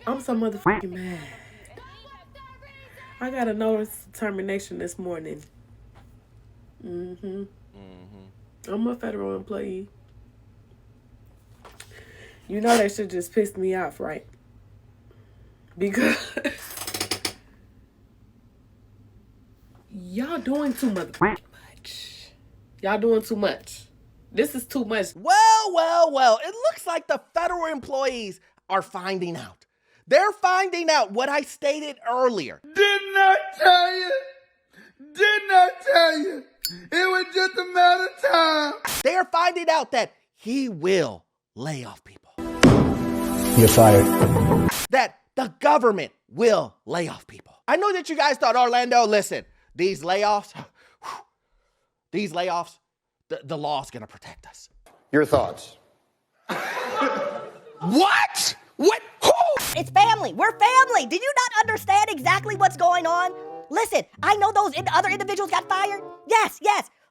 I'm so motherfucking mad. I got a notice of termination this morning. I'm a federal employee. You know that shit just pissed me off, right? Because y'all doing too much. Y'all doing too much. This is too much. Well, it looks like the federal employees are finding out. They're finding out what I stated earlier. Didn't I tell you? Didn't I tell you? It was just a matter of time. They're finding out that he will lay off people. You're fired. That the government will lay off people. I know that you guys thought, Orlando, listen, these layoffs, the law's gonna protect us. Your thoughts? What? What? Who? It's family. We're family. Did you not understand exactly what's going on? Listen, I know those other individuals got fired. Yes.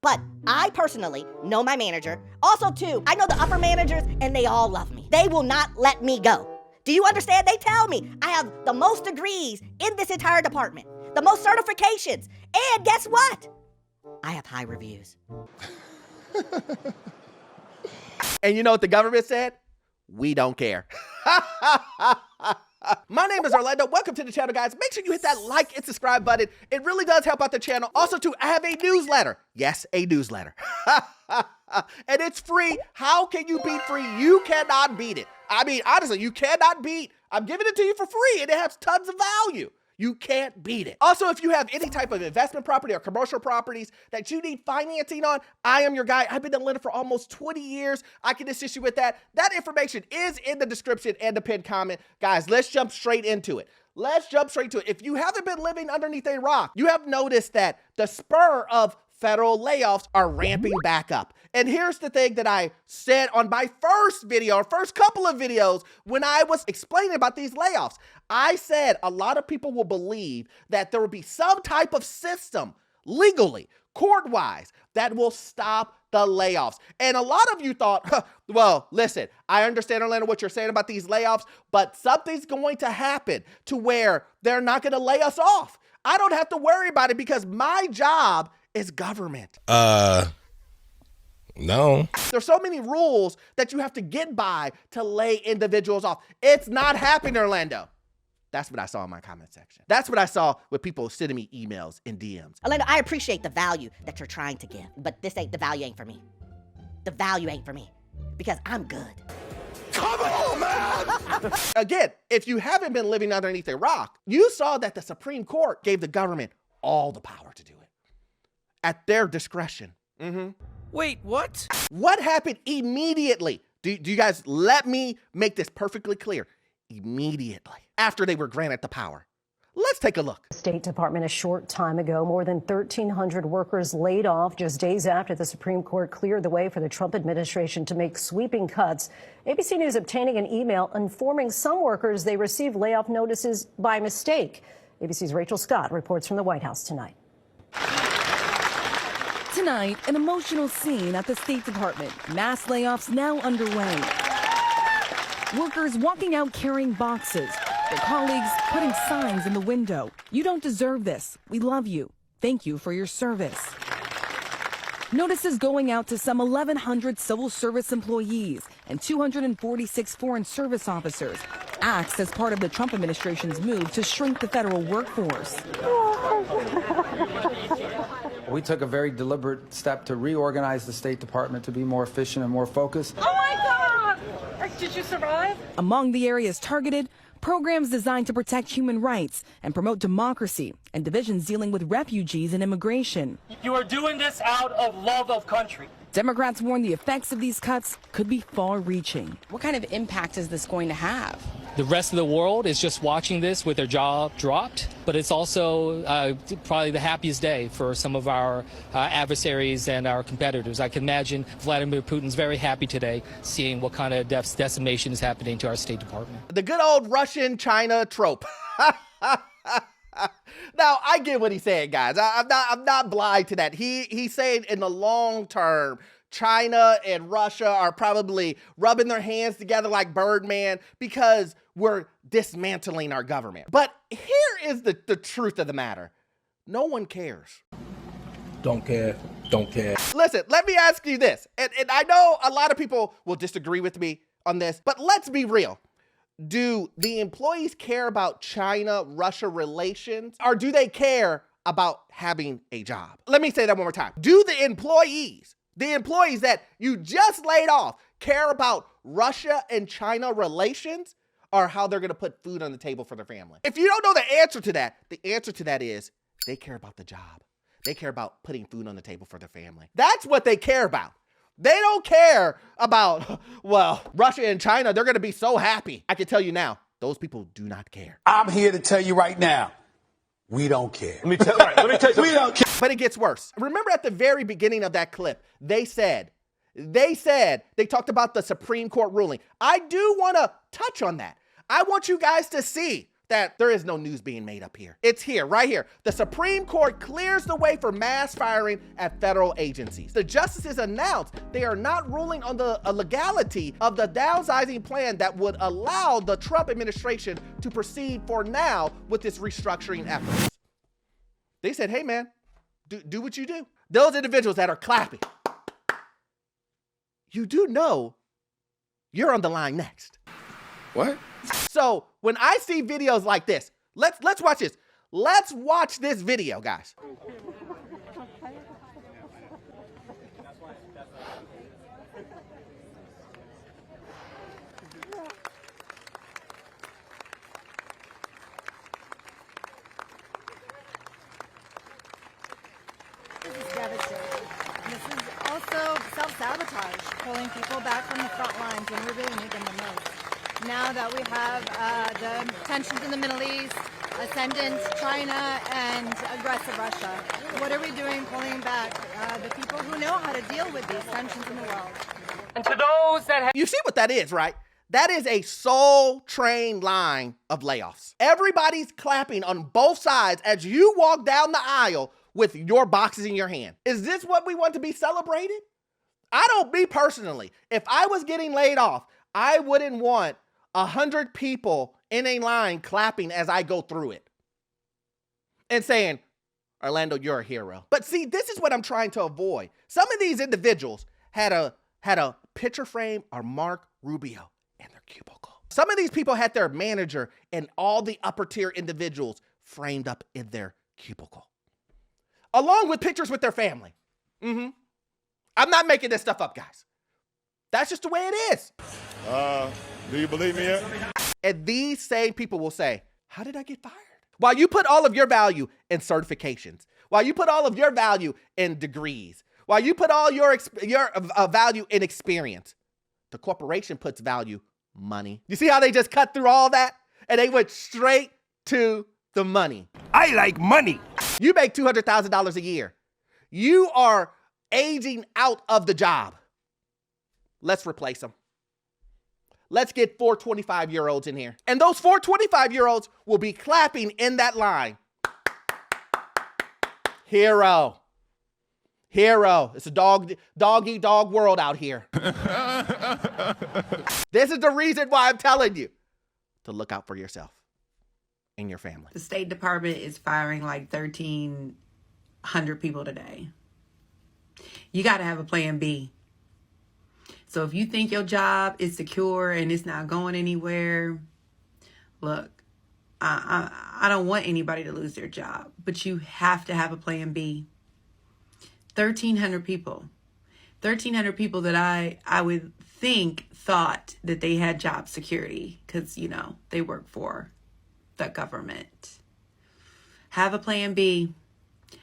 But I personally know my manager. Also, too, I know the upper managers, and they all love me. They will not let me go. Do you understand? They tell me I have the most degrees in this entire department, the most certifications, and guess what? I have high reviews. And you know what the government said? We don't care. My name is Orlando. Welcome to the channel, guys. Make sure you hit that like and subscribe button. It really does help out the channel. Also, too, I have a newsletter. Yes, a newsletter. And it's free. How can you beat free? You cannot beat it. I mean, honestly, you cannot beat. I'm giving it to you for free, and it has tons of value. You can't beat it. Also, if you have any type of investment property or commercial properties that you need financing on, I am your guy. I've been a lender for almost 20 years. I can assist you with that. That information is in the description and the pinned comment. Guys, let's jump straight into it. If you haven't been living underneath a rock, you have noticed that the spur of federal layoffs are ramping back up. And here's the thing that I said on my first couple of videos when I was explaining about these layoffs. I said a lot of people will believe that there will be some type of system legally, court-wise, that will stop the layoffs. And a lot of you thought, well, listen, I understand, Orlando, what you're saying about these layoffs, but something's going to happen to where they're not going to lay us off. I don't have to worry about it because my job is government. No. There's so many rules that you have to get by to lay individuals off. It's not happening, Orlando. That's what I saw in my comment section. That's what I saw with people sending me emails and DMs. Orlando, I appreciate the value that you're trying to give, but the value ain't for me. The value ain't for me because I'm good. Come on, man! Again, if you haven't been living underneath a rock, you saw that the Supreme Court gave the government all the power to do it at their discretion. Wait, what? What happened immediately? Do you guys let me make this perfectly clear? Immediately after they were granted the power. Let's take a look. State Department a short time ago, more than 1,300 workers laid off just days after the Supreme Court cleared the way for the Trump administration to make sweeping cuts. ABC News obtaining an email informing some workers they received layoff notices by mistake. ABC's Rachel Scott reports from the White House tonight. Tonight, an emotional scene at the State Department. Mass layoffs now underway. Workers walking out carrying boxes. Their colleagues putting signs in the window. You don't deserve this. We love you. Thank you for your service. Notices going out to some 1,100 civil service employees and 246 foreign service officers. Acts as part of the Trump administration's move to shrink the federal workforce. We took a very deliberate step to reorganize the State Department to be more efficient and more focused. Oh my God! Did you survive? Among the areas targeted, programs designed to protect human rights and promote democracy, and divisions dealing with refugees and immigration. You are doing this out of love of country. Democrats warn the effects of these cuts could be far-reaching. What kind of impact is this going to have? The rest of the world is just watching this with their jaw dropped, but it's also probably the happiest day for some of our adversaries and our competitors. I can imagine Vladimir Putin's very happy today seeing what kind of decimation is happening to our State Department. The good old Russian-China trope. Now, I get what he's saying, guys. I'm not blind to that. He's saying in the long term, China and Russia are probably rubbing their hands together like Birdman because we're dismantling our government. But here is the truth of the matter. No one cares. Don't care. Don't care. Listen, let me ask you this. And I know a lot of people will disagree with me on this, but let's be real. Do the employees care about China-Russia relations, or do they care about having a job? Let me say that one more time. Do the employees that you just laid off, care about Russia and China relations, or how they're gonna put food on the table for their family? If you don't know the answer to that is they care about the job. They care about putting food on the table for their family. That's what they care about. They don't care about, well, Russia and China, they're gonna be so happy. I can tell you now, those people do not care. I'm here to tell you right now, we don't care. Let me tell you. We don't care. But it gets worse. Remember at the very beginning of that clip, they talked about the Supreme Court ruling. I do wanna touch on that. I want you guys to see that there is no news being made up here. It's here, right here. The Supreme Court clears the way for mass firing at federal agencies. The justices announced they are not ruling on the legality of the downsizing plan that would allow the Trump administration to proceed for now with its restructuring efforts. They said, hey man, do what you do. Those individuals that are clapping, you do know you're on the line next. What? So when I see videos like this, let's watch this. Let's watch this video, guys. This is devastating. This is also self-sabotage, pulling people back from the front lines when we really need them the most. Now that we have the tensions in the Middle East, ascendant China, and aggressive Russia, what are we doing pulling back the people who know how to deal with these tensions in the world? And to those that have... You see what that is, right? That is a soul-trained line of layoffs. Everybody's clapping on both sides as you walk down the aisle with your boxes in your hand. Is this what we want to be celebrated? Me personally, if I was getting laid off, I wouldn't want 100 people in a line clapping as I go through it and saying, Orlando, you're a hero. But see, this is what I'm trying to avoid. Some of these individuals had a picture frame of Mark Rubio in their cubicle. Some of these people had their manager and all the upper tier individuals framed up in their cubicle, along with pictures with their family. I'm not making this stuff up, guys. That's just the way it is. Do you believe me yet? And these same people will say, how did I get fired? While you put all of your value in certifications, while you put all of your value in degrees, while you put all your value in experience, the corporation puts value money. You see how they just cut through all that? And they went straight to the money. I like money. You make $200,000 a year. You are aging out of the job. Let's replace them. Let's get 4 25-year-olds in here. And those 4 25-year-olds will be clapping in that line. Hero. Hero. It's a dog-eat-dog world out here. This is the reason why I'm telling you to look out for yourself and your family. The State Department is firing like 1,300 people today. You got to have a plan B. So if you think your job is secure and it's not going anywhere, look, I don't want anybody to lose their job, but you have to have a plan B. 1,300 people. 1,300 people that I would think thought that they had job security because, you know, they work for the government. Have a plan B.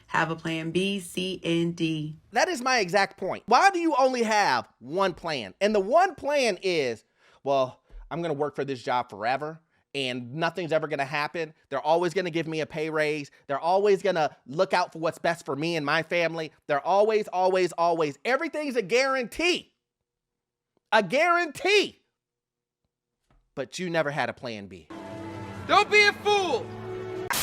Have a plan B, C, and D. That is my exact point. Why do you only have one plan? And the one plan is, well, I'm going to work for this job forever and nothing's ever going to happen. They're always going to give me a pay raise. They're always going to look out for what's best for me and my family. They're always. Everything's a guarantee. A guarantee. But you never had a plan B. Don't be a fool.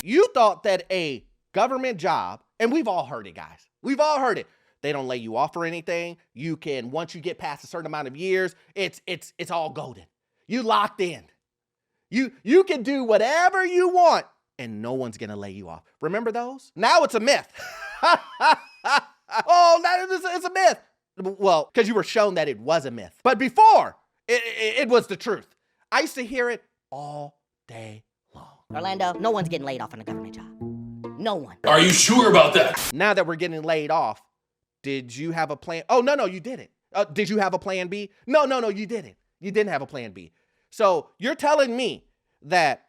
You thought that a government job, and we've all heard it, guys. We've all heard it. They don't lay you off or anything. You can, once you get past a certain amount of years, it's all golden. You locked in. You can do whatever you want and no one's gonna lay you off. Remember those? Now it's a myth. Oh, now it's a myth. Well, because you were shown that it was a myth. But before, it was the truth. I used to hear it all day long. Orlando, no one's getting laid off on a government job. No one. Are you sure about that? Now that we're getting laid off, did you have a plan? Oh, no, you didn't. Did you have a plan B? No, you didn't. You didn't have a plan B. So you're telling me that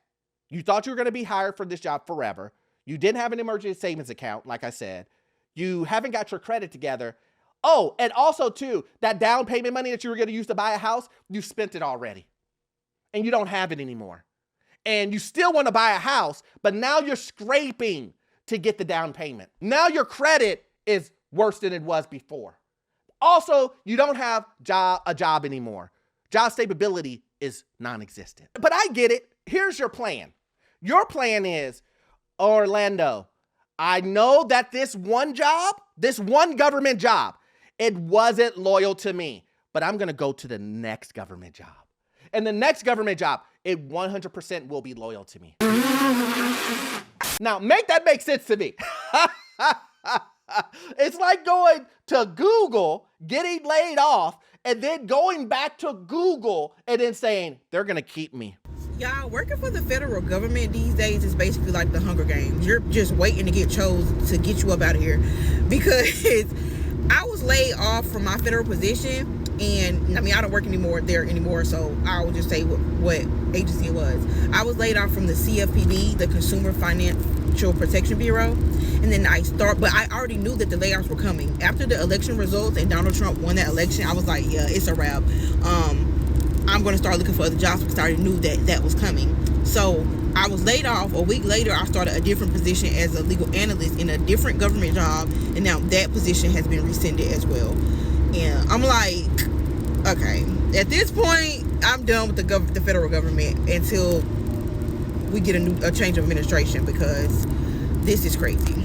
you thought you were going to be hired for this job forever. You didn't have an emergency savings account, like I said. You haven't got your credit together. Oh, and also too, that down payment money that you were going to use to buy a house, you spent it already. And you don't have it anymore. And you still want to buy a house, but now you're scraping to get the down payment. Now your credit is worse than it was before. Also, you don't have a job anymore. Job stability is non-existent. But I get it. Here's your plan. Your plan is, Orlando, I know that this one government job, it wasn't loyal to me, but I'm going to go to the next government job. And the next government job, it 100% will be loyal to me. Now, make that make sense to me. It's like going to Google, getting laid off, and then going back to Google and then saying, they're going to keep me. Y'all, working for the federal government these days is basically like the Hunger Games. You're just waiting to get chosen to get you up out of here. Because I was laid off from my federal position. And I mean, I don't work there anymore, so I will just say what agency it was. I was laid off from the CFPB, the Consumer Financial Protection Bureau. And then but I already knew that the layoffs were coming. After the election results and Donald Trump won that election, I was like, yeah, it's a wrap. I'm going to start looking for other jobs because I already knew that was coming. So I was laid off. A week later, I started a different position as a legal analyst in a different government job. And now that position has been rescinded as well. And I'm like, okay, at this point, I'm done with the federal government until we get a change of administration because this is crazy.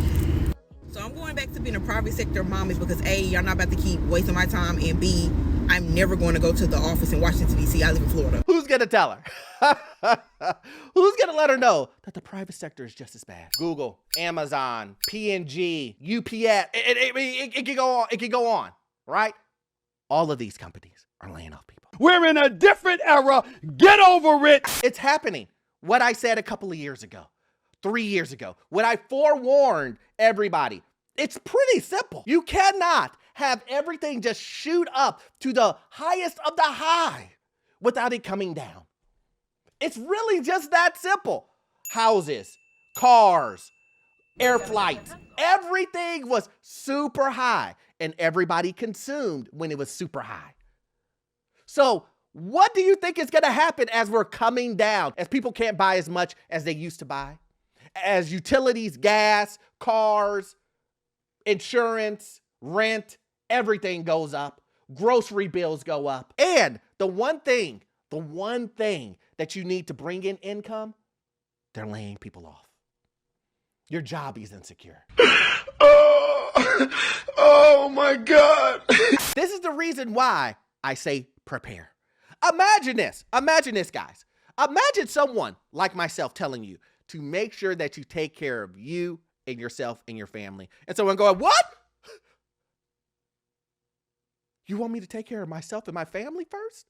So I'm going back to being a private sector mommy because A, y'all not about to keep wasting my time, and B, I'm never going to go to the office in Washington, D.C. I live in Florida. Who's going to tell her? Who's going to let her know that the private sector is just as bad? Google, Amazon, P&G, UPS, it can go on. It can go on, right? All of these companies are laying off people. We're in a different era. Get over it. It's happening. What I said a couple of years ago, 3 years ago, when I forewarned everybody, it's pretty simple. You cannot have everything just shoot up to the highest of the high without it coming down. It's really just that simple. Houses, cars, air flights, everything was super high and everybody consumed when it was super high. So what do you think is going to happen as we're coming down, as people can't buy as much as they used to buy? As utilities, gas, cars, insurance, rent, everything goes up. Grocery bills go up. And the one thing that you need to bring in income, they're laying people off. Your job is insecure. Oh my God. This is the reason why I say prepare. Imagine this, guys. Imagine someone like myself telling you to make sure that you take care of you and yourself and your family. And someone going, what? You want me to take care of myself and my family first?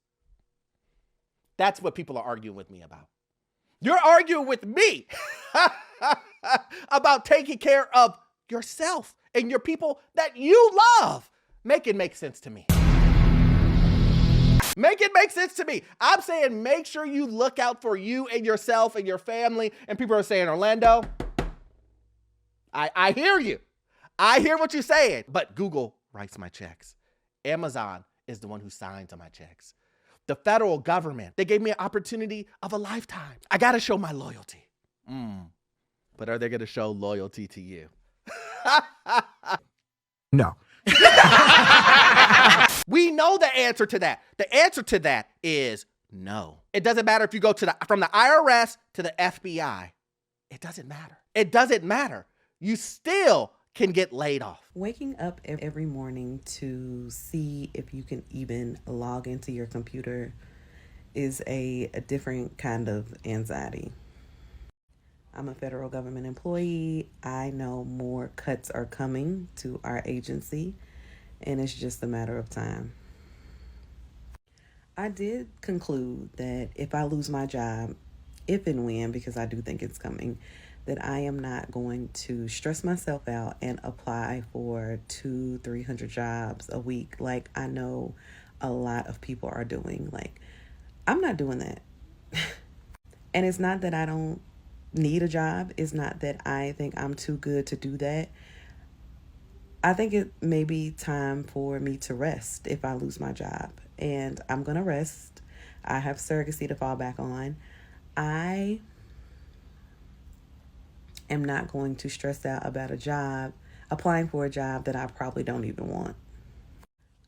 That's what people are arguing with me about. You're arguing with me about taking care of yourself and your people that you love. Make it make sense to me. Make it make sense to me. I'm saying make sure you look out for you and yourself and your family. And people are saying, Orlando, I hear you. I hear what you're saying. But Google writes my checks. Amazon is the one who signs on my checks. The federal government, they gave me an opportunity of a lifetime. I got to show my loyalty. But are they going to show loyalty to you? No. We know the answer to that. The answer to that is no. It doesn't matter if you go from the IRS to the FBI. It doesn't matter. It doesn't matter. You still can get laid off. Waking up every morning to see if you can even log into your computer is a different kind of anxiety. I'm a federal government employee. I know more cuts are coming to our agency, and it's just a matter of time. I did conclude that if I lose my job, if and when, because I do think it's coming, that I am not going to stress myself out and apply for 200-300 jobs a week like I know a lot of people are doing. Like, I'm not doing that. And it's not that I don't need a job. It's not that I think I'm too good to do that. I think it may be time for me to rest if I lose my job. And I'm going to rest. I have surrogacy to fall back on. I am not going to stress out about a job, applying for a job that I probably don't even want.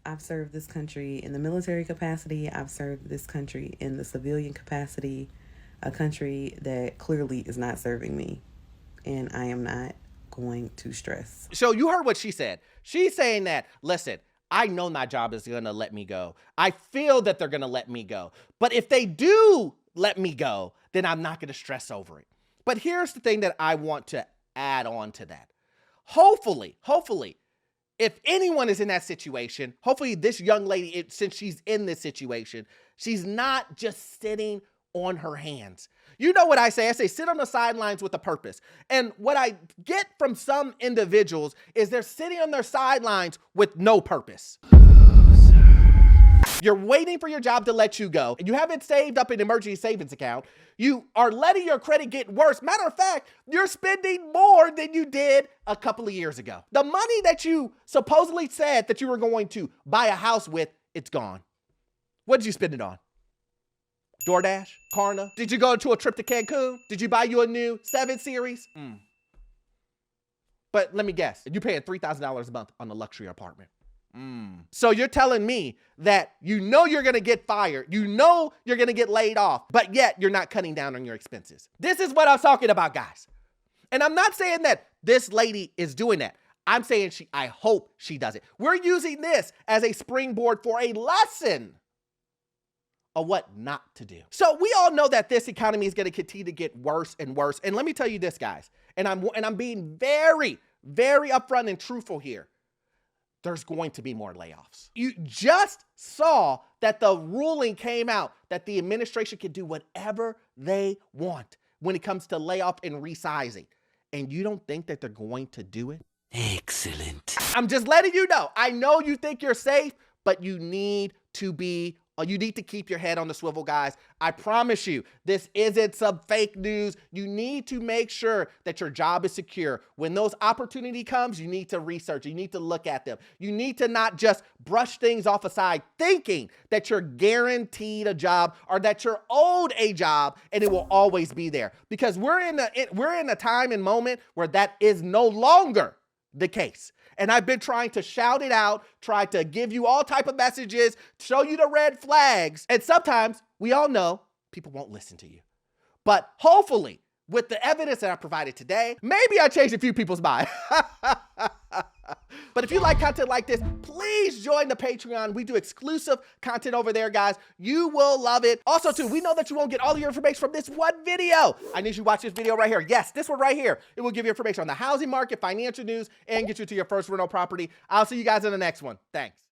I've served this country in the military capacity. I've served this country in the civilian capacity, a country that clearly is not serving me. And I am not going to stress. So you heard what she said. She's saying that, listen, I know my job is going to let me go. I feel that they're going to let me go. But if they do let me go, then I'm not going to stress over it. But here's the thing that I want to add on to that. Hopefully, if anyone is in that situation, hopefully this young lady, since she's in this situation, she's not just sitting on her hands. You know what I say? I say sit on the sidelines with a purpose. And what I get from some individuals is they're sitting on their sidelines with no purpose. You're waiting for your job to let you go. You haven't saved up an emergency savings account. You are letting your credit get worse. Matter of fact, you're spending more than you did a couple of years ago. The money that you supposedly said that you were going to buy a house with, it's gone. What did you spend it on? DoorDash? Klarna? Did you go to a trip to Cancun? Did you buy you a new 7 Series? But let me guess, you're paying $3,000 a month on a luxury apartment. So you're telling me that you know you're going to get fired, you know you're going to get laid off, but yet you're not cutting down on your expenses. This is what I'm talking about, guys. And I'm not saying that this lady is doing that. I'm saying I hope she does it. We're using this as a springboard for a lesson of what not to do. So we all know that this economy is going to continue to get worse and worse. And let me tell you this, guys, and I'm being very, very upfront and truthful here. There's going to be more layoffs. You just saw that the ruling came out that the administration can do whatever they want when it comes to layoff and resizing. And you don't think that they're going to do it? Excellent. I'm just letting you know. I know you think you're safe, but you need to keep your head on the swivel, guys. I promise you, this isn't some fake news. You need to make sure that your job is secure. When those opportunity comes, you need to research. You need to look at them. You need to not just brush things off aside thinking that you're guaranteed a job or that you're owed a job and it will always be there. Because we're in a time and moment where that is no longer the case. And I've been trying to shout it out, try to give you all type of messages, show you the red flags. And sometimes we all know people won't listen to you. But hopefully, with the evidence that I provided today, maybe I changed a few people's mind. But if you like content like this, please join the Patreon. We do exclusive content over there, guys. You will love it. Also, too, we know that you won't get all of your information from this one video. I need you to watch this video right here. Yes, this one right here. It will give you information on the housing market, financial news, and get you to your first rental property. I'll see you guys in the next one. Thanks.